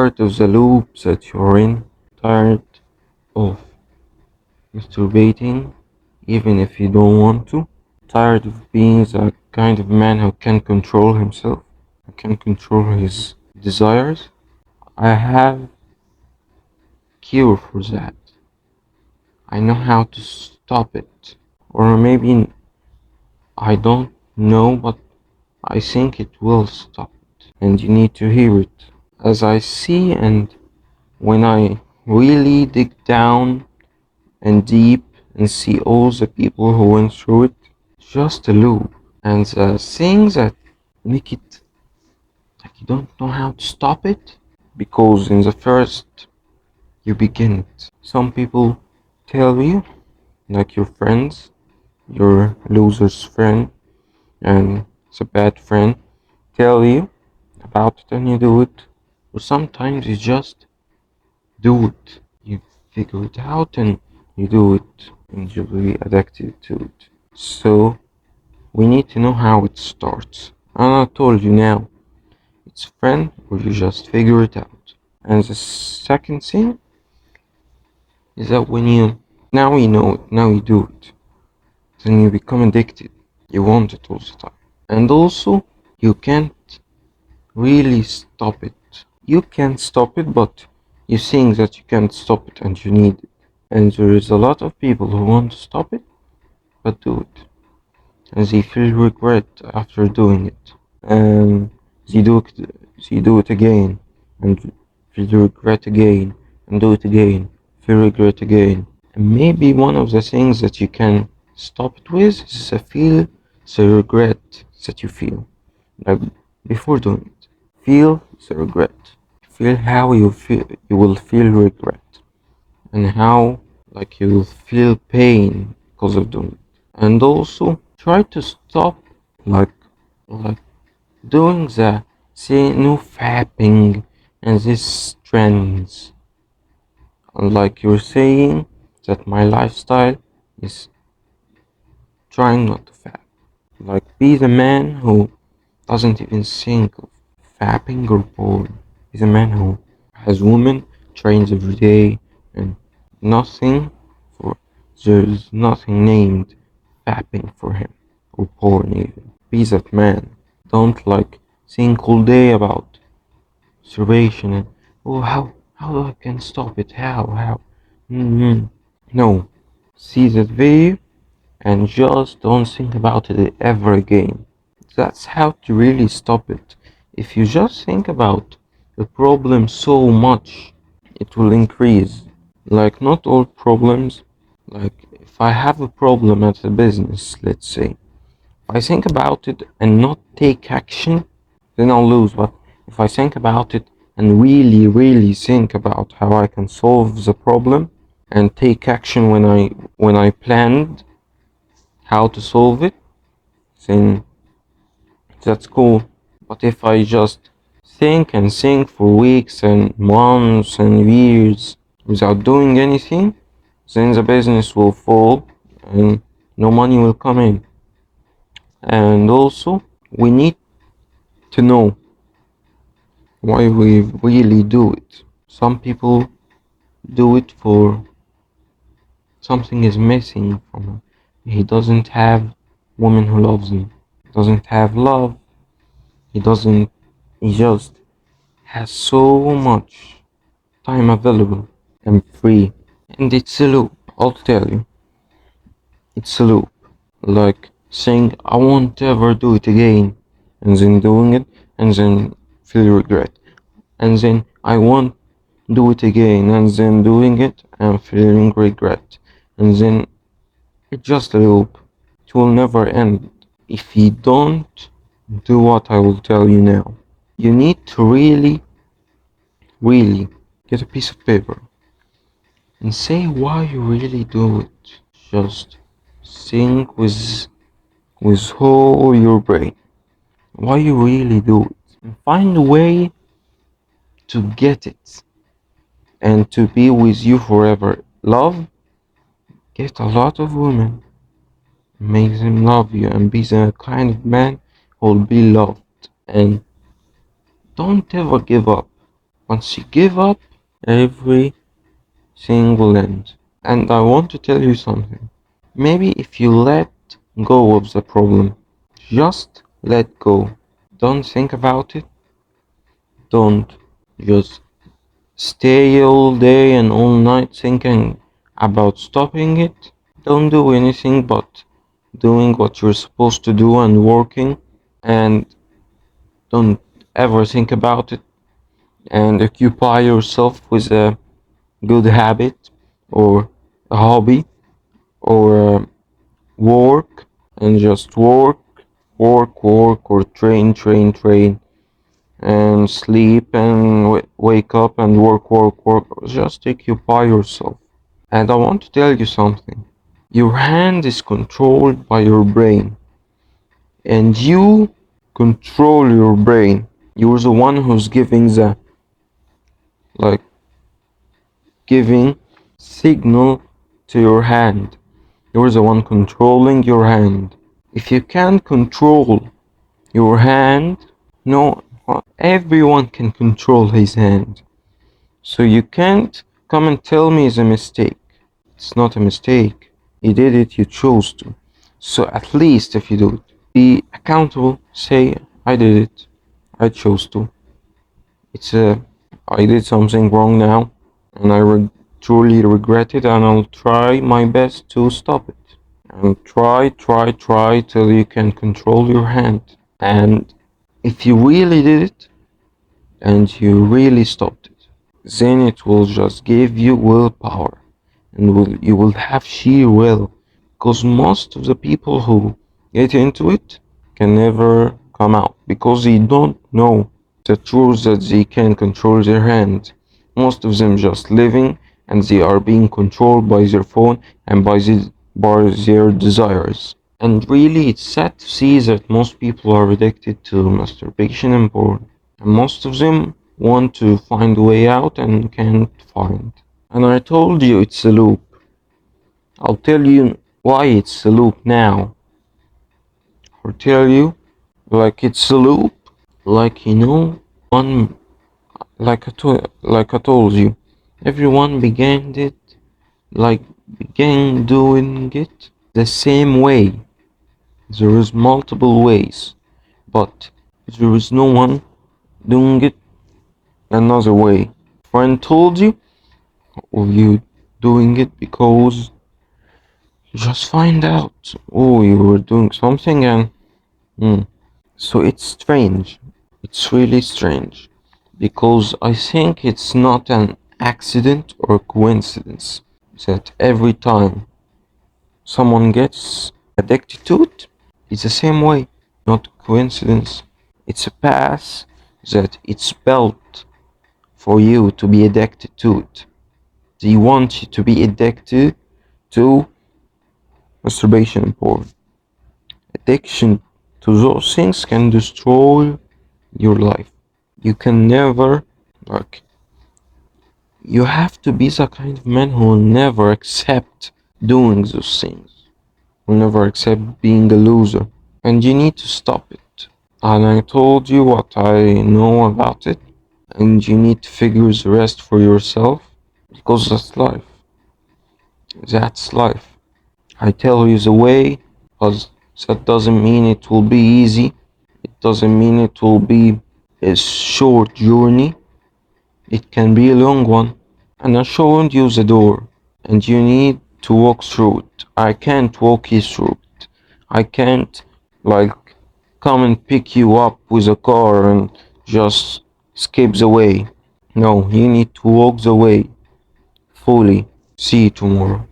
Tired of the loop that you're in? Tired of masturbating even if you don't want to? Tired of being the kind of man who can control himself, who can control his desires? I have cure for that. I know how to stop it. Or maybe I don't know, but I think it will stop it. And you need to hear it. As I see, and when I really dig down and deep and see all the people who went through it, just a loop. And the things that make it like you don't know how to stop it, because in the first you begin it. Some people tell you, like your friends, your loser's friend, and it's a bad friend, tell you about it and you do it. Or sometimes you just do it. You figure it out and you do it and you'll be addicted to it. So we need to know how it starts. And I told you now, it's friend or you just figure it out. And the second thing is that when you now you know it, now you do it, then you become addicted. You want it all the time. And also you can't really stop it. You can stop it, but you think that you can't stop it and you need it. And there is a lot of people who want to stop it, but do it. And they feel regret after doing it. And they do it again, and feel regret again, and do it again, feel regret again. And maybe one of the things that you can stop it with is the regret that you feel. Like before doing it. Feel the regret. Feel how you will feel regret. And how like you will feel pain because of doing it. And also try to stop like like doing the say no fapping and these trends. And like you're saying that my lifestyle is trying not to fap. Like be the man who doesn't even think of fapping or porn. He's a man who has women, trains every day, and nothing for there's nothing named fapping for him or porn even. Be that man. Don't like think all day about masturbation and oh how I can stop it? How? Mm-hmm. No. See that video and just don't think about it ever again. That's how to really stop it. If you just think about the problem so much, it will increase. Like, not all problems, like, if I have a problem at a business, let's say, if I think about it and not take action, then I'll lose. But if I think about it and really, really think about how I can solve the problem and take action when I planned how to solve it, then that's cool. But if I just think for weeks and months and years without doing anything, then the business will fall and no money will come in. And also, we need to know why we really do it. Some people do it for something is missing from him. He doesn't have woman who loves him. He doesn't have love. He doesn't. He just has so much time available and free. And it's a loop, I'll tell you. It's a loop. Like saying, I won't ever do it again, and then doing it, and then feel regret. And then I won't do it again, and then doing it, and feeling regret. And then it's just a loop. It will never end. If you don't do what I will tell you now, you need to really, really get a piece of paper and say why you really do it. Just think with whole your brain why you really do it and find a way to get it and to be with you forever. Love, get a lot of women, make them love you and be the kind of man who will be loved. And don't ever give up. Once you give up, everything will end. And I want to tell you something. Maybe if you let go of the problem, just let go. Don't think about it. Don't just stay all day and all night thinking about stopping it. Don't do anything but doing what you're supposed to do and working, and don't ever think about it, and occupy yourself with a good habit or a hobby or work, and just work or train and sleep and wake up and work. Just occupy yourself. And I want to tell you something. Your hand is controlled by your brain, and you control your brain. You're the one who's giving the, like, giving signal to your hand. You're the one controlling your hand. If you can't control your hand, no, everyone can control his hand. So you can't come and tell me it's a mistake. It's not a mistake. You did it, you chose to. So at least if you do it, be accountable. Say, I did it. I chose to. I did something wrong now, and truly regret it, and I'll try my best to stop it. And try till you can control your hand. And if you really did it, and you really stopped it, then it will just give you willpower, and you will have sheer will, because most of the people who get into it can never come out because they don't know the truth that they can control their hand. Most of them just living, and they are being controlled by their phone and by their desires. And really, it's sad to see that most people are addicted to masturbation and porn, and most of them want to find a way out and can't find. And I told you it's a loop. I'll tell you why it's a loop now. I'll tell you, like, it's a loop, like, one, like I told you, everyone began doing it the same way. There is multiple ways, but there is no one doing it another way. Friend told you, or you doing it because you just find out, oh, you were doing something, and so it's strange. It's really strange because I think it's not an accident or coincidence that every time someone gets addicted to it, it's the same way. Not coincidence. It's a path that it's built for you to be addicted to it. They want you to be addicted to masturbation and porn. Addiction to those things can destroy your life. You can never, like, you have to be the kind of man who will never accept doing those things, will never accept being a loser, and you need to stop it. And I told you what I know about it, and you need to figure the rest for yourself, because that's life. That's life. I tell you the way, because that doesn't mean it will be easy. It doesn't mean it will be a short journey. It can be a long one. And I showed you the door, and you need to walk through it. I can't walk you through it. I can't, like, come and pick you up with a car and just skip the way. No, you need to walk the way fully. See you tomorrow.